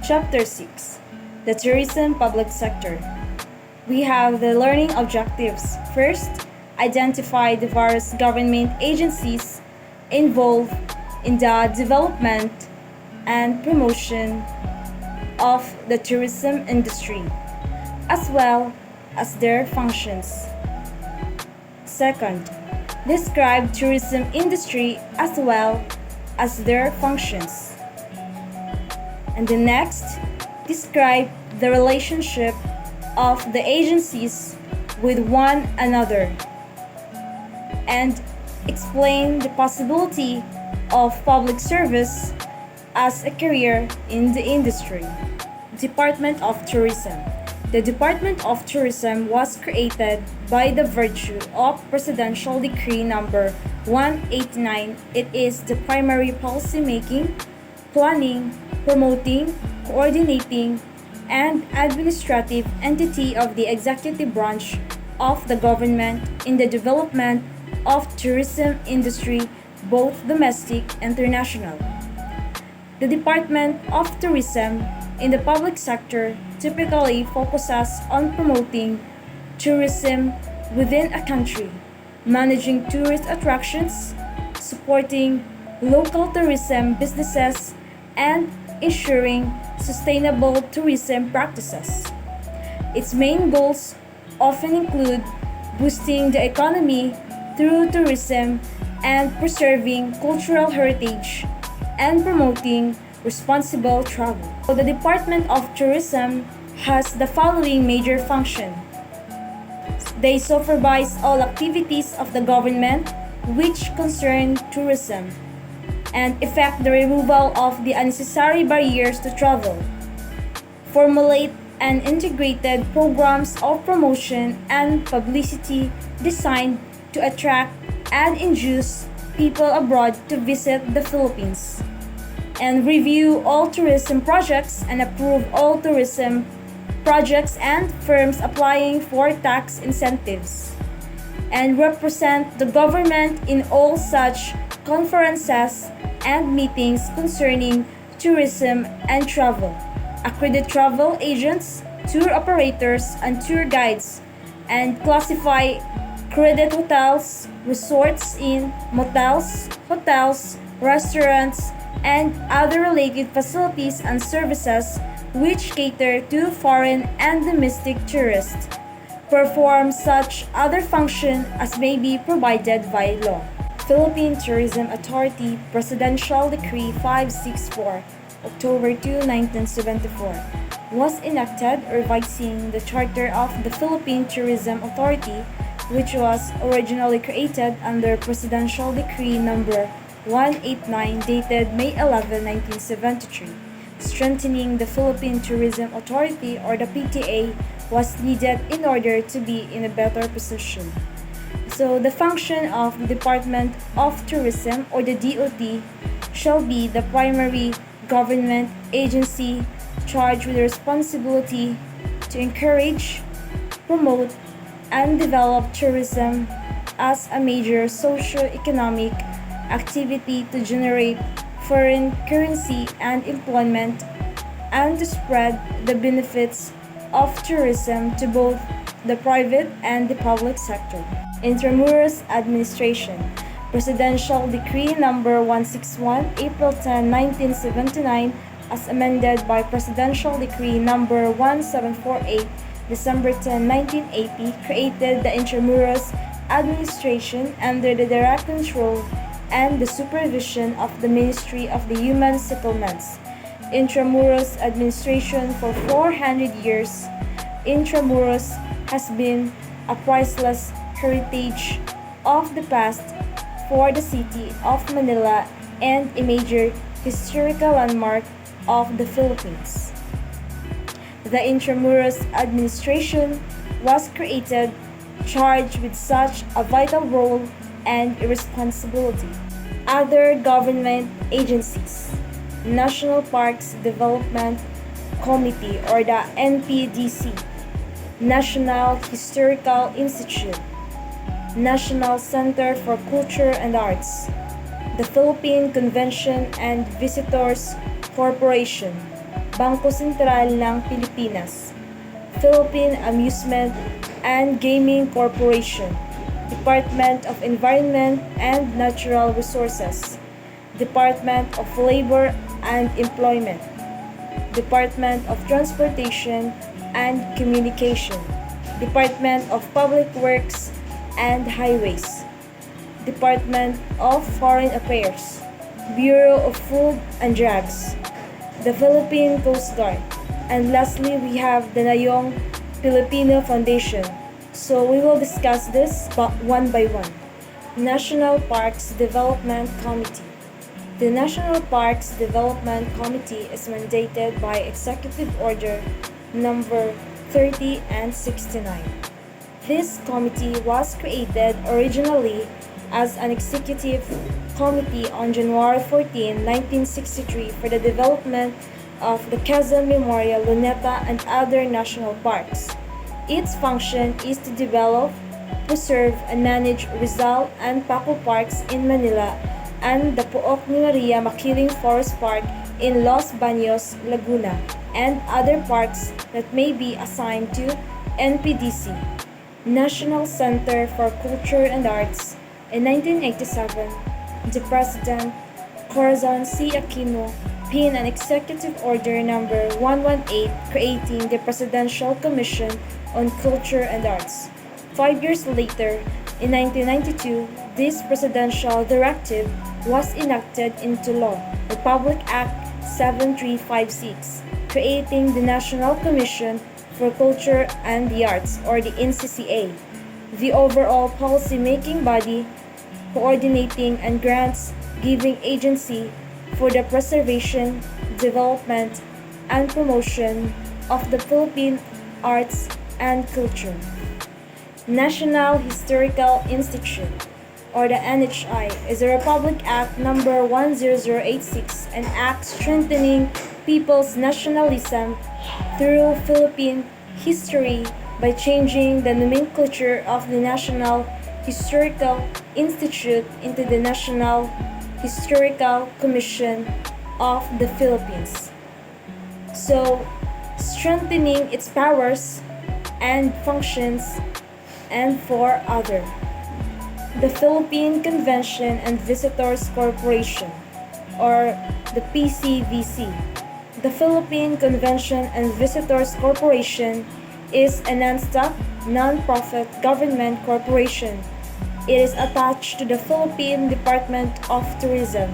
Chapter 6: The Tourism Public Sector. We have the learning objectives. First, identify the various government agencies involved in the development and promotion of the tourism industry, as well as their functions. Second, describe tourism industry as well as their functions. And the next, describe the relationship of the agencies with one another and explain the possibility of public service as a career in the industry. Department of Tourism. The Department of Tourism was created by the virtue of Presidential Decree Number 189. It is the primary policy-making, planning, promoting, coordinating, and administrative entity of the executive branch of the government in the development of tourism industry, both domestic and international. The Department of Tourism in the public sector typically focuses on promoting tourism within a country, managing tourist attractions, supporting local tourism businesses, and ensuring sustainable tourism practices. Its main goals often include boosting the economy through tourism and preserving cultural heritage and promoting responsible travel. So the Department of Tourism has the following major function. They supervise all activities of the government which concern tourism and effect the removal of the unnecessary barriers to travel, formulate and integrated programs of promotion and publicity designed to attract and induce people abroad to visit the Philippines, and review all tourism projects and approve all tourism projects and firms applying for tax incentives, and represent the government in all such conferences and meetings concerning tourism and travel, accredit travel agents, tour operators, and tour guides, and classify credit hotels, resorts in motels, hotels, restaurants, and other related facilities and services which cater to foreign and domestic tourists, perform such other function as may be provided by law. Philippine Tourism Authority Presidential Decree 564, October 2, 1974, was enacted revising the charter of the Philippine Tourism Authority, which was originally created under Presidential Decree Number 189 dated May 11, 1973. Strengthening the Philippine Tourism Authority or the PTA was needed in order to be in a better position. So the function of the Department of Tourism or the DOT shall be the primary government agency charged with the responsibility to encourage, promote, and develop tourism as a major socio-economic activity to generate foreign currency and employment, and to spread the benefits of tourism to both the private and the public sector. Intramuros Administration. Presidential Decree Number 161, April 10, 1979, as amended by Presidential Decree Number 1748, December 10, 1980, created the Intramuros Administration under the direct control and the supervision of the Ministry of the Human Settlements. Intramuros Administration for 400 years. Intramuros has been a priceless heritage of the past for the city of Manila and a major historical landmark of the Philippines. The Intramuros Administration was created charged with such a vital role and responsibility. Other government agencies. National Parks Development Committee or the NPDC, National Historical Institute, National Center for Culture and Arts, the Philippine Convention and Visitors Corporation, Bangko Sentral ng Pilipinas, Philippine Amusement and Gaming Corporation, Department of Environment and Natural Resources, Department of Labor and Employment, Department of Transportation and Communication, Department of Public Works and Highways, Department of Foreign Affairs, Bureau of Food and Drugs, the Philippine Coast Guard, and lastly we have the Nayong Filipino Foundation. So we will discuss this one by one. National Parks Development Committee. The National Parks Development Committee is mandated by Executive Order number 30 and 69. This committee was created originally as an executive committee on January 14, 1963 for the development of the Quezon Memorial, Luneta, and other national parks. Its function is to develop, preserve, and manage Rizal and Paco Parks in Manila and the Pook ni Maria Makiling Forest Park in Los Baños, Laguna, and other parks that may be assigned to NPDC. National Center for Culture and Arts. In 1987, the President, Corazon C. Aquino, penned an Executive Order number 118 creating the Presidential Commission on Culture and Arts. 5 years later, in 1992, this presidential directive was enacted into law, Republic Act 7356, creating the National Commission for Culture and the Arts, or the NCCA, the overall policy-making body, coordinating and grants-giving agency for the preservation, development, and promotion of the Philippine arts and culture. National Historical Institute, or the NHI, is a Republic Act number 10086, an act strengthening people's nationalism through Philippine history by changing the nomenclature of the National Historical Institute into the National Historical Commission of the Philippines. So, strengthening its powers and functions, and for other. The Philippine Convention and Visitors Corporation, or the PCVC. The Philippine Convention and Visitors Corporation is a non-stock, non-profit government corporation. It is attached to the Philippine Department of Tourism,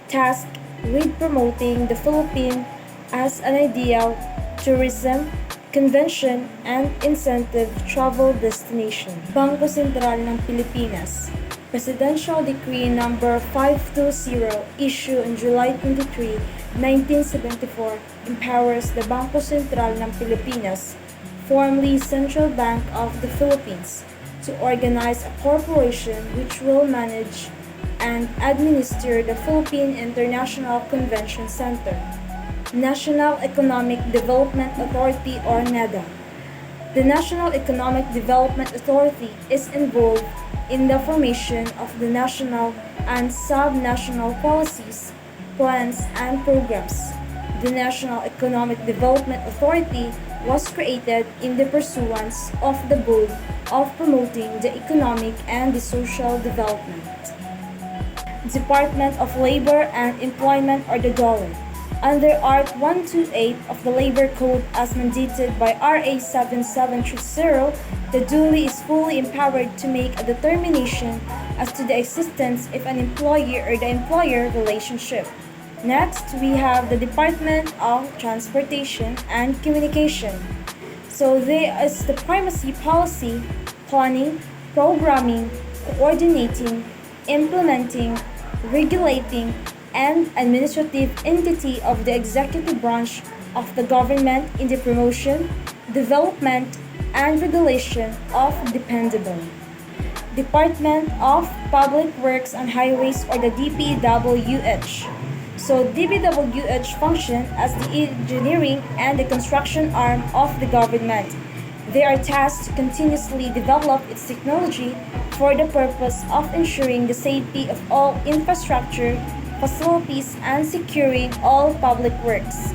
tasked with promoting the Philippines as an ideal tourism, convention, and incentive travel destination. Bangko Sentral ng Pilipinas. Presidential Decree number 520 issued on July 23, 1974 empowers the Bangko Sentral ng Pilipinas, formerly Central Bank of the Philippines, to organize a corporation which will manage and administer the Philippine International Convention Center. National Economic Development Authority, or NEDA. The National Economic Development Authority is involved in the formation of the national and sub-national policies, plans, and programs. The National Economic Development Authority was created in the pursuance of the goal of promoting the economic and the social development. Department of Labor and Employment, or the DOLE. Under Art 128 of the Labor Code as mandated by RA 7730, the DOLE is fully empowered to make a determination as to the existence of an employee or the employer relationship. Next, we have the Department of Transportation and Communication. So there is the primacy policy, planning, programming, coordinating, implementing, regulating, and administrative entity of the executive branch of the government in the promotion, development, and regulation of dependable. Department of Public Works and Highways, or the DPWH. So DPWH function as the engineering and the construction arm of the government. They are tasked to continuously develop its technology for the purpose of ensuring the safety of all infrastructure, facilities, and securing all public works.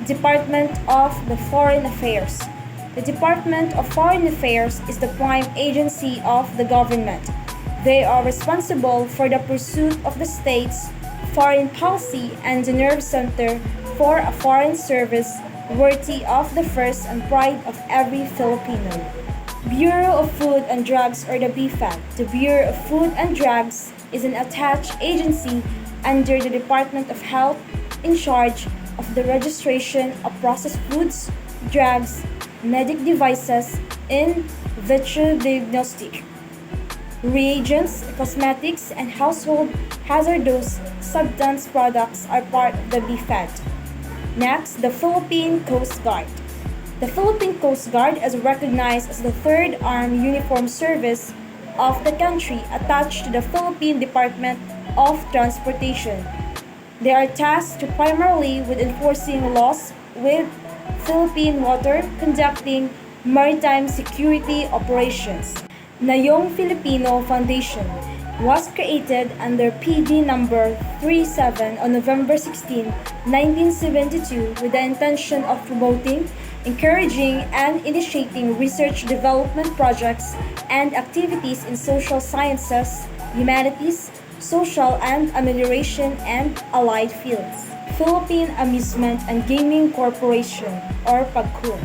Department of the Foreign Affairs. The Department of Foreign Affairs is the prime agency of the government. They are responsible for the pursuit of the state's foreign policy and the nerve center for a foreign service worthy of the first and pride of every Filipino. Bureau of Food and Drugs, or the BFAD. The Bureau of Food and Drugs is an attached agency under the Department of Health in charge of the registration of processed foods, drugs, medical devices, in vitro diagnostic, reagents, cosmetics, and household hazardous substance products are part of the BFAD. Next, the Philippine Coast Guard. The Philippine Coast Guard is recognized as the third armed uniformed service of the country attached to the Philippine Department of Transportation. They are tasked primarily with enforcing laws with Philippine water, conducting maritime security operations. Nayong Filipino Foundation was created under PD number 37 on November 16, 1972 with the intention of promoting, encouraging, and initiating research development projects and activities in social sciences, humanities, social and amelioration and allied fields. Philippine Amusement and Gaming Corporation, or PAGCOR.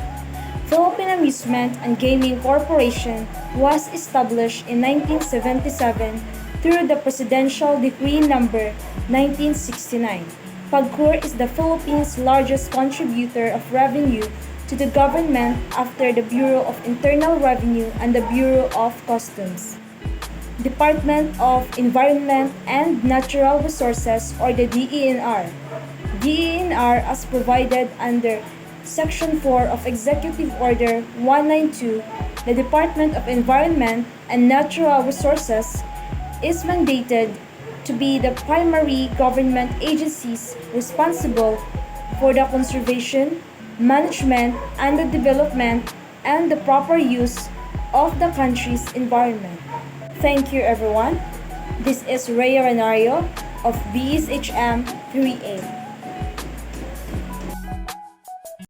Philippine Amusement and Gaming Corporation was established in 1977 through the Presidential Decree number 1969. PAGCOR is the Philippines' largest contributor of revenue to the government after the Bureau of Internal Revenue and the Bureau of Customs. Department of Environment and Natural Resources, or the DENR. DENR as provided under Section 4 of Executive Order 192, the Department of Environment and Natural Resources is mandated to be the primary government agencies responsible for the conservation, management, and the development and the proper use of the country's environment. Thank you, everyone. This is Rhea Ranario of BSHM 3A.